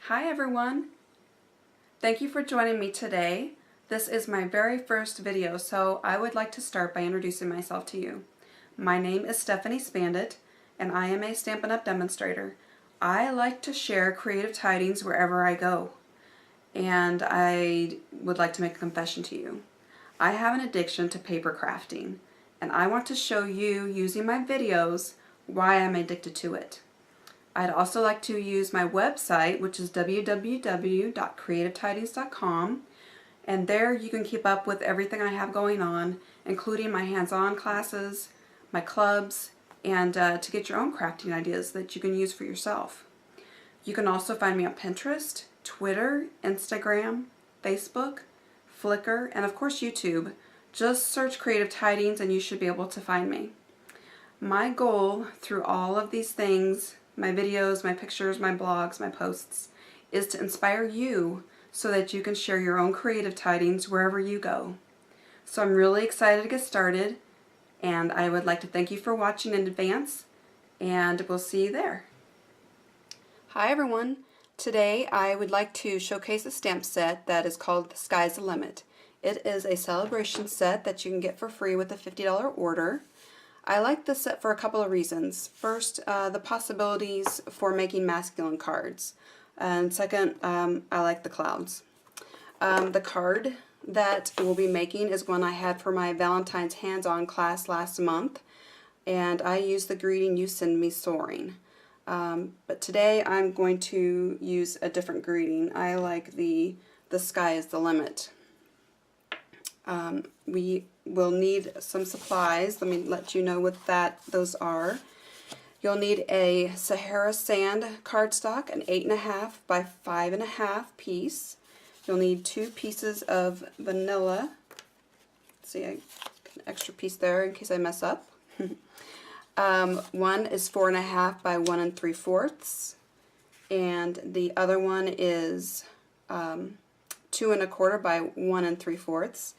Hi everyone! Thank you for joining me today. This is my very first video, so I would like to start by introducing myself to you. My name is Stephanie Spandit, and I am a Stampin' Up! Demonstrator. I like to share creative tidings wherever I go, and I would like to make a confession to you. I have an addiction to paper crafting, and I want to show you, using my videos, why I'm addicted to it. I'd also like to use my website, which is www.creativetidings.com, and there you can keep up with everything I have going on, including my hands-on classes, my clubs, and to get your own crafting ideas that you can use for yourself. You can also find me on Pinterest, Twitter, Instagram, Facebook, Flickr, and of course YouTube. Just search Creative Tidings and you should be able to find me. My goal through all of these things, my videos, my pictures, my blogs, my posts, is to inspire you so that you can share your own creative tidings wherever you go. So I'm really excited to get started, and I would like to thank you for watching in advance, and we'll see you there. Hi everyone! Today I would like to showcase a stamp set that is called The Sky's the Limit. It is a celebration set that you can get for free with a $50 order. I like this set for a couple of reasons. First, the possibilities for making masculine cards. And second, I like the clouds. The card that we'll be making is one I had for my Valentine's hands-on class last month. And I used the greeting, "You Send Me Soaring." But today I'm going to use a different greeting. I like the sky is the limit. We will need some supplies. Let me let you know what those are. You'll need a Sahara Sand cardstock, an 8.5 by 5.5 piece. You'll need 2 pieces of vanilla. Let's see, I got an extra piece there in case I mess up. One is 4.5 by 1 3/4, and the other one is 2 1/4 by 1 3/4.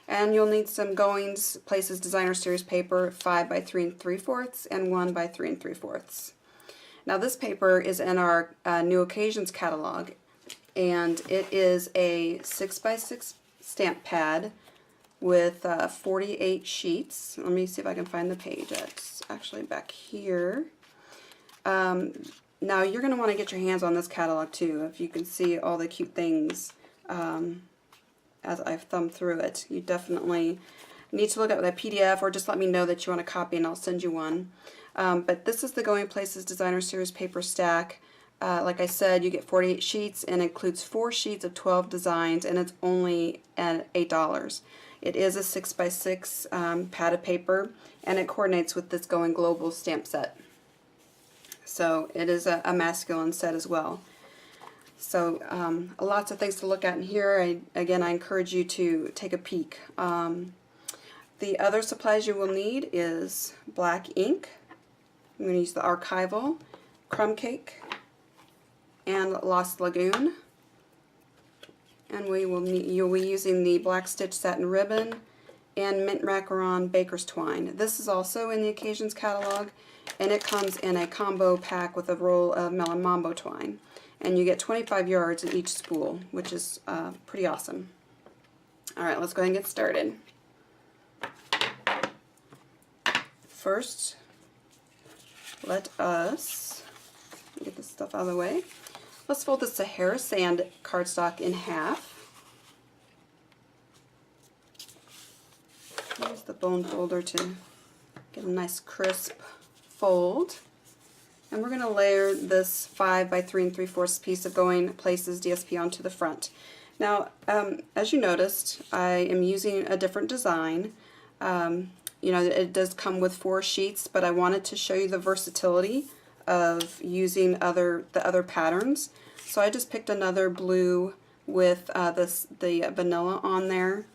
And you'll need some Goings Places Designer Series paper, 5 by 3 3/4 and 1 by 3 3/4. Now this paper is in our New Occasions catalog, and it is a 6 by 6 stamp pad with 48 sheets. Let me see if I can find the page. It's actually back here. Now you're going to want to get your hands on this catalog too, if you can see all the cute things as I've thumbed through it. You definitely need to look at that PDF, or just let me know that you want a copy and I'll send you one. But this is the Going Places Designer Series paper stack. Like I said, you get 48 sheets and includes 4 sheets of 12 designs, and it's only at $8. It is a 6 by 6 pad of paper, and it coordinates with this Going Global stamp set. So it is a masculine set as well. So lots of things to look at in here. Again, I encourage you to take a peek. The other supplies you will need is black ink. I'm going to use the Archival, Crumb Cake, and Lost Lagoon. And you'll be using the Black Stitch Satin Ribbon and Mint Macaron Baker's Twine. This is also in the Occasions catalog, and it comes in a combo pack with a roll of Melon Mambo twine. And you get 25 yards in each spool, which is pretty awesome. Alright, let's go ahead and get started. First, let us get this stuff out of the way. Let's fold the Sahara Sand cardstock in half. Use the bone folder to get a nice crisp fold. And we're going to layer this 5 by 3 3/4 piece of Going Places DSP onto the front. Now, as you noticed, I am using a different design. You know, it does come with 4 sheets, but I wanted to show you the versatility of using the other patterns. So I just picked another blue with the vanilla on there,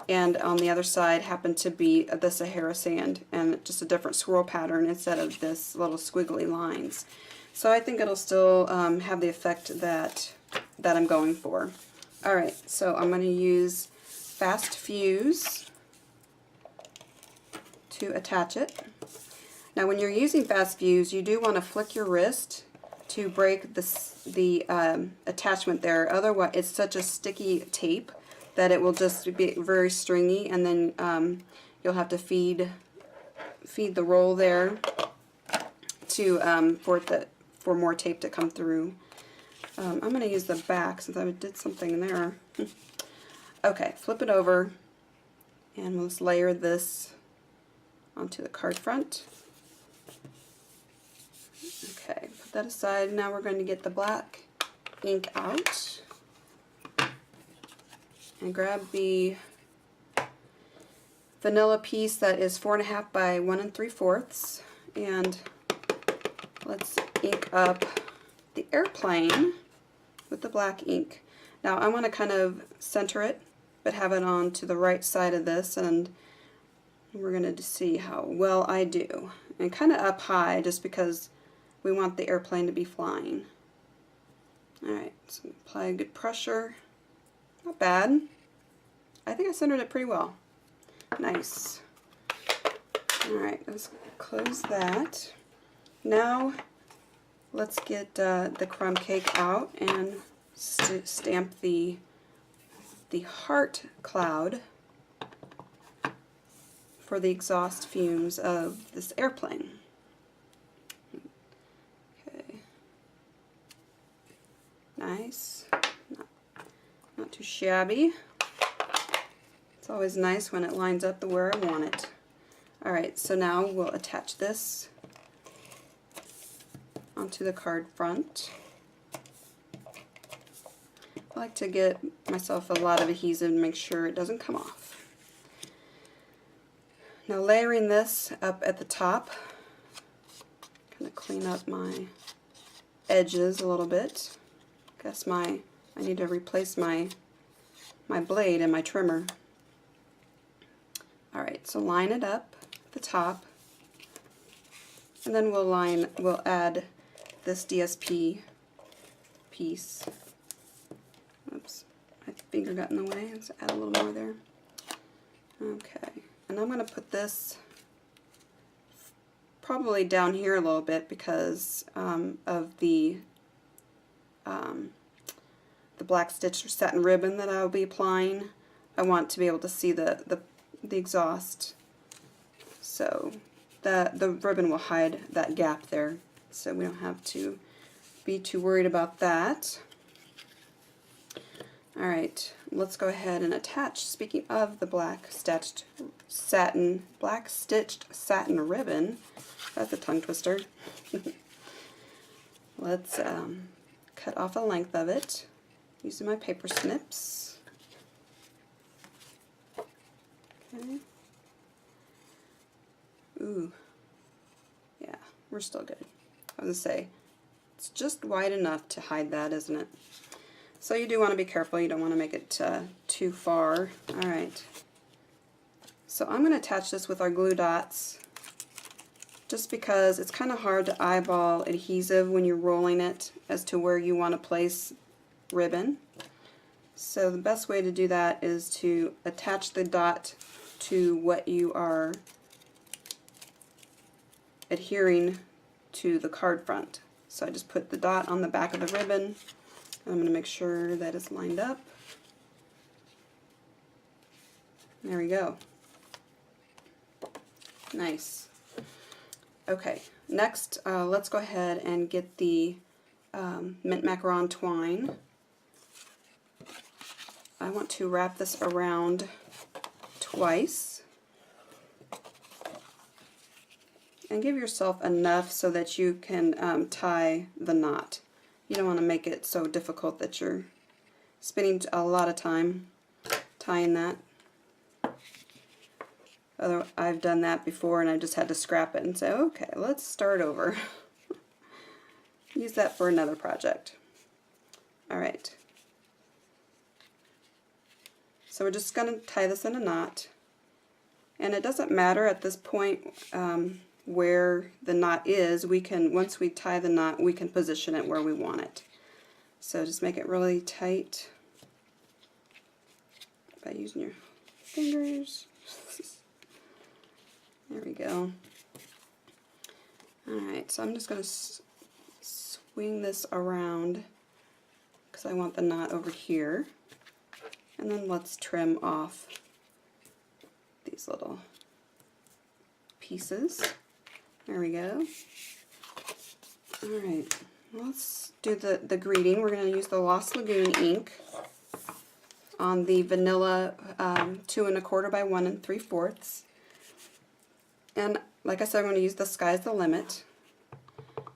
and on the other side happened to be the Sahara Sand, and just a different swirl pattern instead of this little squiggly lines. So I think it'll still have the effect that I'm going for. Alright, so I'm going to use Fast Fuse to attach it. Now when you're using Fast Fuse, you do want to flick your wrist to break the attachment there. Otherwise, it's such a sticky tape that it will just be very stringy, and then you'll have to feed the roll there to for more tape to come through. I'm going to use the back since I did something there. Okay, flip it over, and we'll just layer this onto the card front. Okay, put that aside. Now we're going to get the black ink out and grab the vanilla piece that is 4.5 by 1 3/4, and let's ink up the airplane with the black ink. Now I want to kind of center it, but have it on to the right side of this, and we're going to see how well I do. And kind of up high, just because we want the airplane to be flying. Alright, so apply a good pressure. Not bad. I think I centered it pretty well. Nice. Alright, let's close that. Now let's get the crumb cake out and stamp the heart cloud for the exhaust fumes of this airplane. Okay. Nice. Not too shabby. It's always nice when it lines up the where I want it. Alright, so now we'll attach this onto the card front. I like to get myself a lot of adhesive to make sure it doesn't come off. Now layering this up at the top, kind of clean up my edges a little bit. Guess I need to replace my blade and my trimmer. Alright, so line it up at the top, and then we'll add this DSP piece. Oops, my finger got in the way. Let's add a little more there. Okay, and I'm going to put this probably down here a little bit because of the black stitched satin ribbon that I'll be applying. I want to be able to see the exhaust, so the ribbon will hide that gap there, so we don't have to be too worried about that. Alright, let's go ahead and attach, speaking of the black stitched satin ribbon, that's a tongue twister. Let's cut off a length of it using my paper snips. Okay. Ooh, yeah, we're still good. I was going to say, it's just wide enough to hide that, isn't it? So you do want to be careful, you don't want to make it too far. Alright, so I'm going to attach this with our glue dots, just because it's kind of hard to eyeball adhesive when you're rolling it as to where you want to place ribbon. So the best way to do that is to attach the dot to what you are adhering to the card front. So I just put the dot on the back of the ribbon. I'm going to make sure that it's lined up. There we go. Nice. Okay, next let's go ahead and get the mint macaron twine. I want to wrap this around twice. And give yourself enough so that you can tie the knot. You don't want to make it so difficult that you're spending a lot of time tying that. I've done that before and I just had to scrap it and say, okay, let's start over. Use that for another project. Alright. So we're just going to tie this in a knot. And it doesn't matter at this point where the knot is. We can, once we tie the knot, we can position it where we want it. So just make it really tight by using your fingers. There we go. Alright, so I'm just going to swing this around because I want the knot over here. And then let's trim off these little pieces. There we go. Alright, let's do the greeting. We're going to use the Lost Lagoon ink on the vanilla 2 1/4 by 1 3/4. And like I said, I'm going to use the Sky's the Limit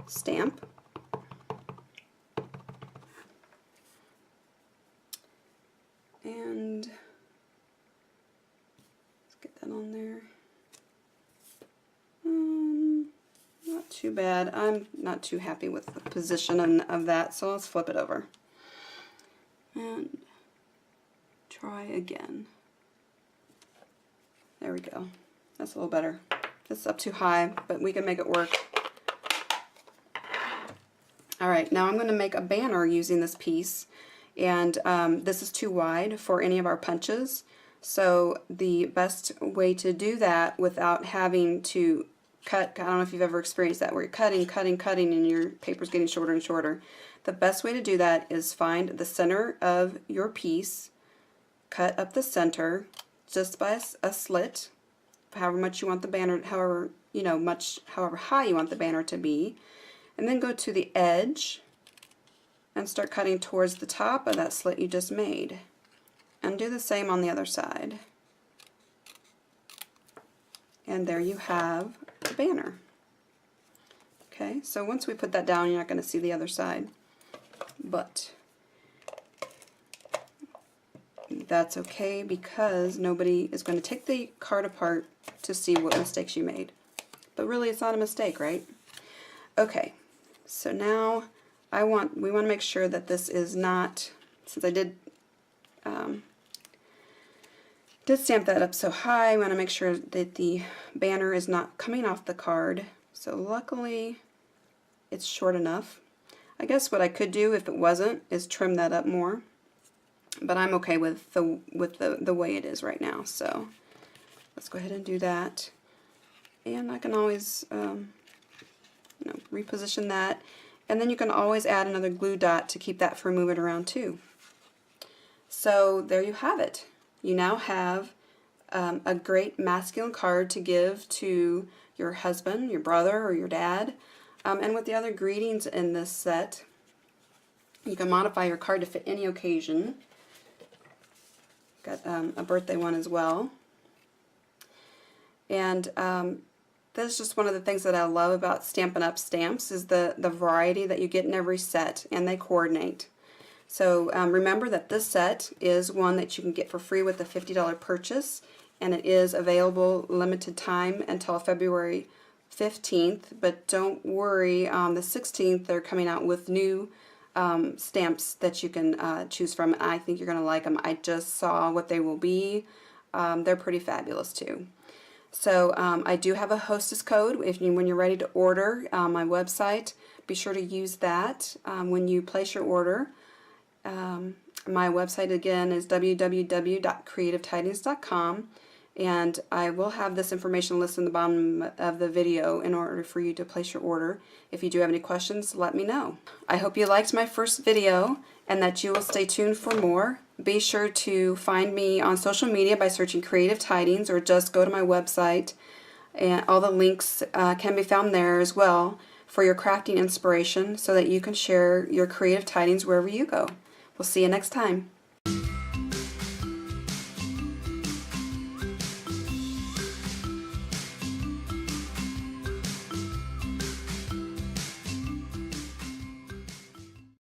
stamp. And let's get that on there. Not too bad. I'm not too happy with the position of that, so let's flip it over. And try again. There we go. That's a little better. It's up too high, but we can make it work. Alright, now I'm going to make a banner using this piece, and this is too wide for any of our punches, so the best way to do that without having to cut, I don't know if you've ever experienced that, where you're cutting and your paper's getting shorter and shorter. The best way to do that is find the center of your piece, cut up the center just by a slit, however much you want the banner, however high you want the banner to be, and then go to the edge and start cutting towards the top of that slit you just made. And do the same on the other side. And there you have the banner. Okay, so once we put that down, you're not going to see the other side, but that's okay because nobody is going to take the card apart to see what mistakes you made. But really, it's not a mistake, right? Okay, so now we want to make sure that this is not, since I did stamp that up so high, I want to make sure that the banner is not coming off the card. So luckily, it's short enough. I guess what I could do if it wasn't is trim that up more, but I'm okay with the way it is right now. So let's go ahead and do that, and I can always reposition that, and then you can always add another glue dot to keep that from moving around too. So there you have it. You now have a great masculine card to give to your husband, your brother, or your dad. And with the other greetings in this set, you can modify your card to fit any occasion. Got a birthday one as well. And that's just one of the things that I love about Stampin' Up! Stamps is the variety that you get in every set, and they coordinate. So remember that this set is one that you can get for free with a $50 purchase, and it is available limited time until February 15th, but don't worry, on the 16th they're coming out with new stamps that you can choose from. I think you're going to like them. I just saw what they will be. They're pretty fabulous too. So I do have a hostess code when you're ready to order on my website. Be sure to use that when you place your order. My website again is www.creativetidings.com, and I will have this information listed in the bottom of the video in order for you to place your order. If you do have any questions, let me know. I hope you liked my first video and that you will stay tuned for more. Be sure to find me on social media by searching Creative Tidings, or just go to my website, and all the links can be found there as well for your crafting inspiration so that you can share your creative tidings wherever you go. We'll see you next time.